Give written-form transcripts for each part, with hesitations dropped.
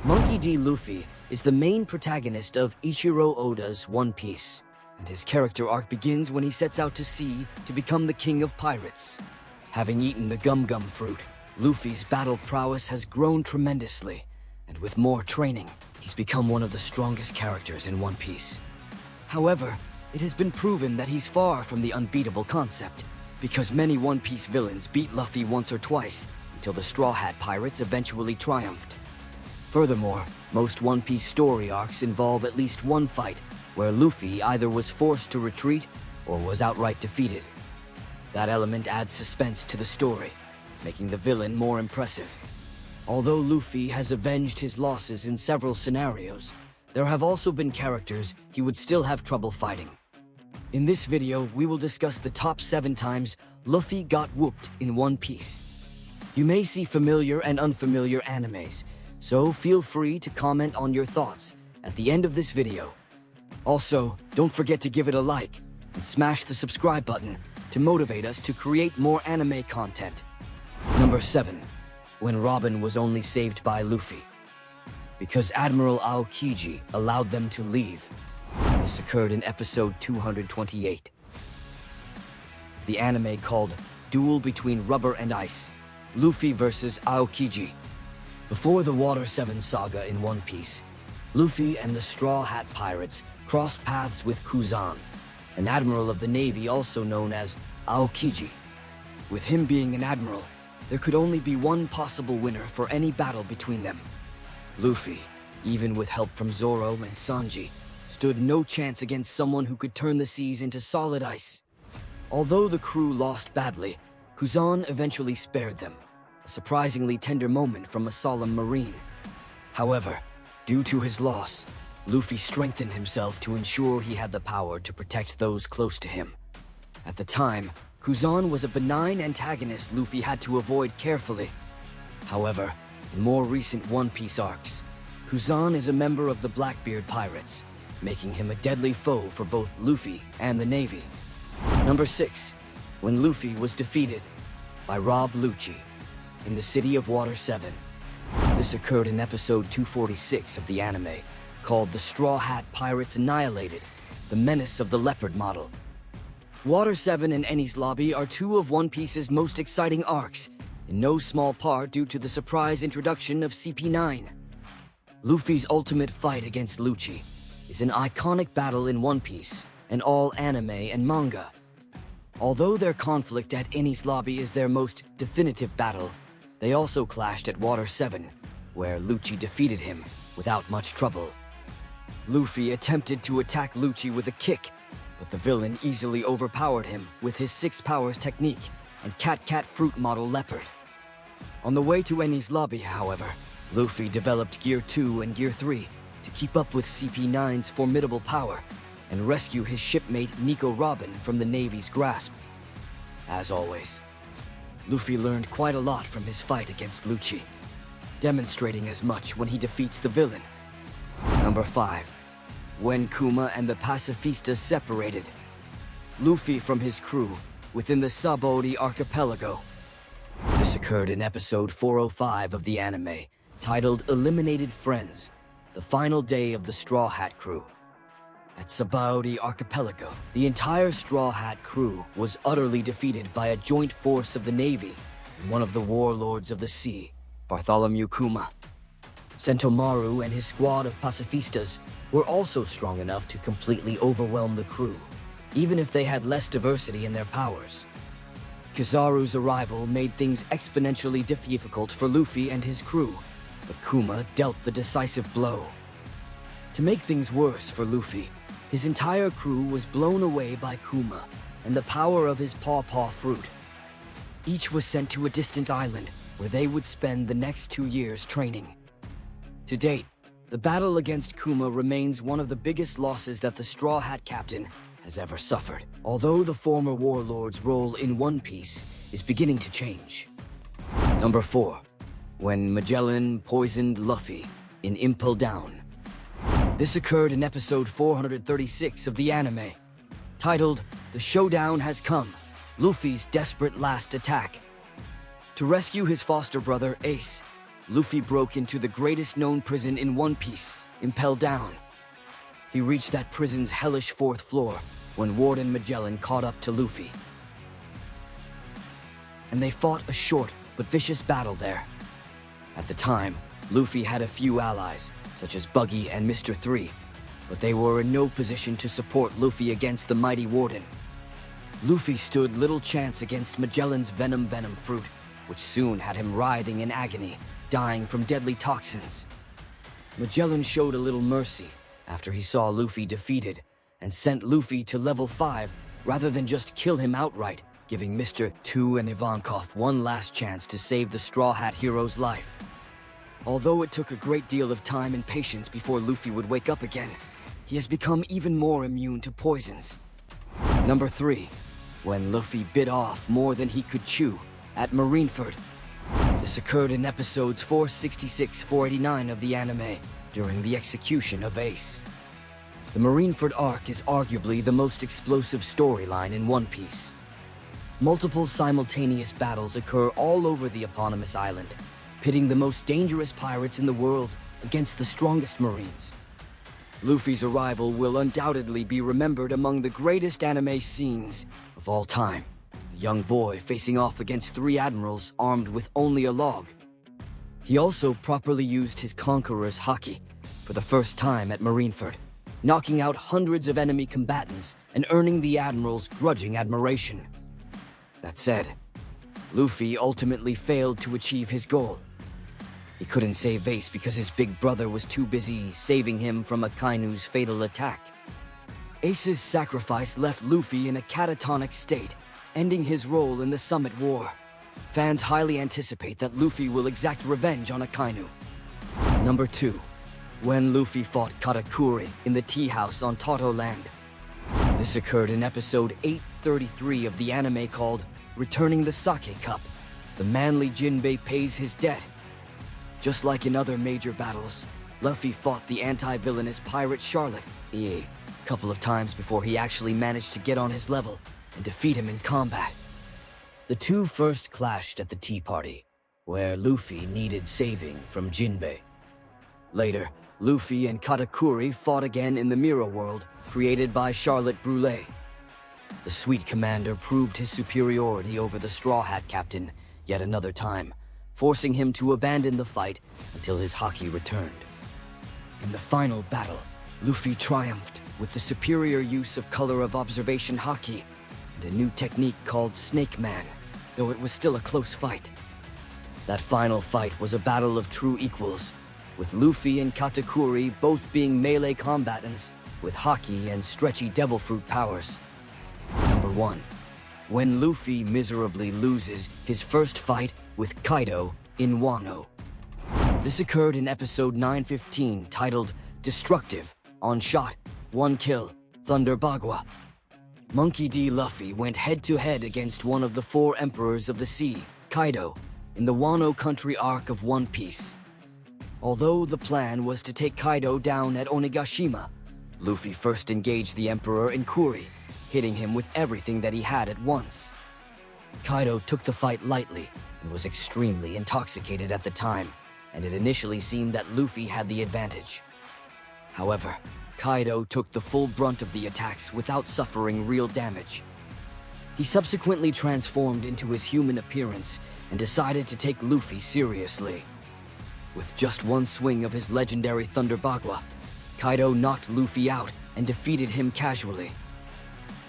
Monkey D. Luffy is the main protagonist of Eiichiro Oda's One Piece, and his character arc begins when he sets out to sea to become the king of pirates. Having eaten the gum gum fruit, Luffy's battle prowess has grown tremendously, and with more training, he's become one of the strongest characters in One Piece. However, it has been proven that he's far from the unbeatable concept, because many One Piece villains beat Luffy once or twice until the Straw Hat Pirates eventually triumphed. Furthermore, most One Piece story arcs involve at least one fight where Luffy either was forced to retreat or was outright defeated. That element adds suspense to the story, making the villain more impressive. Although Luffy has avenged his losses in several scenarios, there have also been characters he would still have trouble fighting. In this video, we will discuss the top 7 times Luffy got whooped in One Piece. You may see familiar and unfamiliar animes, so feel free to comment on your thoughts at the end of this video. Also, don't forget to give it a like and smash the subscribe button to motivate us to create more anime content. Number 7. When Robin was only saved by Luffy. Because Admiral Aokiji allowed them to leave. This occurred in episode 228 of the anime called Duel Between Rubber and Ice, Luffy vs. Aokiji. Before the Water 7 saga in One Piece, Luffy and the Straw Hat Pirates crossed paths with Kuzan, an admiral of the Navy also known as Aokiji. With him being an admiral, there could only be one possible winner for any battle between them. Luffy, even with help from Zoro and Sanji, stood no chance against someone who could turn the seas into solid ice. Although the crew lost badly, Kuzan eventually spared them, a surprisingly tender moment from a solemn marine. However, due to his loss, Luffy strengthened himself to ensure he had the power to protect those close to him. At the time, Kuzan was a benign antagonist Luffy had to avoid carefully. However, in more recent One Piece arcs, Kuzan is a member of the Blackbeard Pirates, making him a deadly foe for both Luffy and the Navy. Number 6. When Luffy was defeated by Rob Luchi in the city of Water 7. This occurred in episode 246 of the anime, called The Straw Hat Pirates Annihilated, the Menace of the Leopard Model. Water 7 and Enies Lobby are two of One Piece's most exciting arcs, in no small part due to the surprise introduction of CP9. Luffy's ultimate fight against Luchi is an iconic battle in One Piece and all anime and manga. Although their conflict at Enies Lobby is their most definitive battle, they also clashed at Water 7, where Luchi defeated him without much trouble. Luffy attempted to attack Luchi with a kick, but the villain easily overpowered him with his 6 powers technique and Cat Fruit Model Leopard. On the way to Enies Lobby, however, Luffy developed Gear 2 and Gear 3 to keep up with CP9's formidable power and rescue his shipmate Nico Robin from the Navy's grasp. As always, Luffy learned quite a lot from his fight against Luchi, demonstrating as much when he defeats the villain. Number 5. When Kuma and the pacifista separated. Luffy from his crew within the Sabaody Archipelago. This occurred in episode 405 of the anime, titled Eliminated Friends, the final day of the Straw Hat crew. At Sabaody Archipelago, the entire Straw Hat crew was utterly defeated by a joint force of the Navy and one of the warlords of the sea, Bartholomew Kuma. Sentomaru and his squad of pacifistas were also strong enough to completely overwhelm the crew, even if they had less diversity in their powers. Kizaru's arrival made things exponentially difficult for Luffy and his crew, but Kuma dealt the decisive blow. To make things worse for Luffy, his entire crew was blown away by Kuma and the power of his paw fruit. Each was sent to a distant island where they would spend the next 2 years training. To date, the battle against Kuma remains one of the biggest losses that the Straw Hat captain has ever suffered, although the former warlord's role in One Piece is beginning to change. Number 4. When Magellan poisoned Luffy in Impel Down. This occurred in episode 436 of the anime, titled The Showdown Has Come, Luffy's Desperate Last Attack. To rescue his foster brother, Ace, Luffy broke into the greatest known prison in One Piece, Impel Down. He reached that prison's hellish fourth floor when Warden Magellan caught up to Luffy. And they fought a short but vicious battle there. At the time, Luffy had a few allies, such as Buggy and Mr. 3, but they were in no position to support Luffy against the mighty Warden. Luffy stood little chance against Magellan's venom fruit, which soon had him writhing in agony, dying from deadly toxins. Magellan showed a little mercy after he saw Luffy defeated, and sent Luffy to level 5 rather than just kill him outright, giving Mr. 2 and Ivankov one last chance to save the Straw Hat hero's life. Although it took a great deal of time and patience before Luffy would wake up again, he has become even more immune to poisons. Number 3. When Luffy bit off more than he could chew at Marineford. This occurred in episodes 466-489 of the anime, during the execution of Ace. The Marineford arc is arguably the most explosive storyline in One Piece. Multiple simultaneous battles occur all over the eponymous island, pitting the most dangerous pirates in the world against the strongest Marines. Luffy's arrival will undoubtedly be remembered among the greatest anime scenes of all time. A young boy facing off against 3 admirals armed with only a log. He also properly used his Conqueror's haki for the first time at Marineford, knocking out hundreds of enemy combatants and earning the admiral's grudging admiration. That said, Luffy ultimately failed to achieve his goal. He couldn't save Ace because his big brother was too busy saving him from Akainu's fatal attack. Ace's sacrifice left Luffy in a catatonic state, ending his role in the Summit War. Fans highly anticipate that Luffy will exact revenge on Akainu. Number 2. When Luffy fought Katakuri in the tea house on Toto Land. This occurred in episode 833 of the anime called Returning the Sake Cup. The manly Jinbei pays his debt. Just like in other major battles, Luffy fought the anti-villainous pirate Charlotte a couple of times before he actually managed to get on his level and defeat him in combat. The two first clashed at the tea party, where Luffy needed saving from Jinbei. Later, Luffy and Katakuri fought again in the mirror world created by Charlotte Brûlé. The Sweet Commander proved his superiority over the Straw Hat Captain yet another time, forcing him to abandon the fight until his haki returned. In the final battle, Luffy triumphed with the superior use of color of observation haki and a new technique called Snake Man, though it was still a close fight. That final fight was a battle of true equals, with Luffy and Katakuri both being melee combatants with haki and stretchy devil fruit powers. Number 1. When Luffy miserably loses his first fight with Kaido in Wano. This occurred in episode 915, titled Destructive, On Shot, One Kill, Thunder Bagua. Monkey D. Luffy went head-to-head against one of the 4 Emperors of the Sea, Kaido, in the Wano Country arc of One Piece. Although the plan was to take Kaido down at Onigashima, Luffy first engaged the Emperor in Kuri, hitting him with everything that he had at once. Kaido took the fight lightly and was extremely intoxicated at the time, and it initially seemed that Luffy had the advantage. However, Kaido took the full brunt of the attacks without suffering real damage. He subsequently transformed into his human appearance and decided to take Luffy seriously. With just one swing of his legendary Thunder Bagua, Kaido knocked Luffy out and defeated him casually.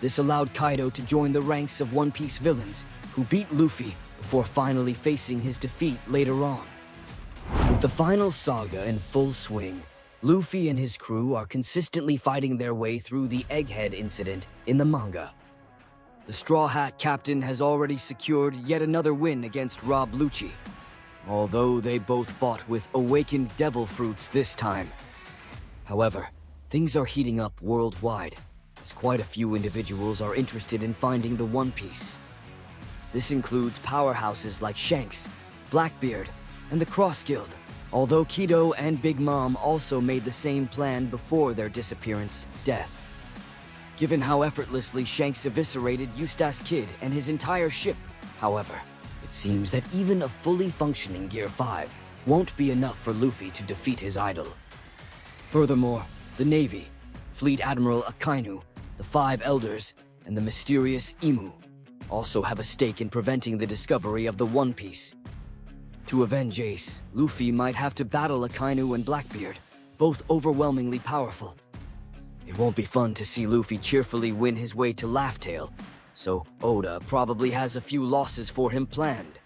This allowed Kaido to join the ranks of One Piece villains, who beat Luffy before finally facing his defeat later on. With the final saga in full swing, Luffy and his crew are consistently fighting their way through the Egghead incident in the manga. The Straw Hat Captain has already secured yet another win against Rob Luchi, although they both fought with awakened devil fruits this time. However, things are heating up worldwide, as quite a few individuals are interested in finding the One Piece. This includes powerhouses like Shanks, Blackbeard, and the Cross Guild, although Kido and Big Mom also made the same plan before their disappearance, death. Given how effortlessly Shanks eviscerated Eustace Kid and his entire ship, however, it seems that even a fully functioning Gear 5 won't be enough for Luffy to defeat his idol. Furthermore, the Navy, Fleet Admiral Akainu, the Five Elders, and the mysterious Imu also have a stake in preventing the discovery of the One Piece. To avenge Ace, Luffy might have to battle Akainu and Blackbeard, both overwhelmingly powerful. It won't be fun to see Luffy cheerfully win his way to Laugh Tale, so Oda probably has a few losses for him planned.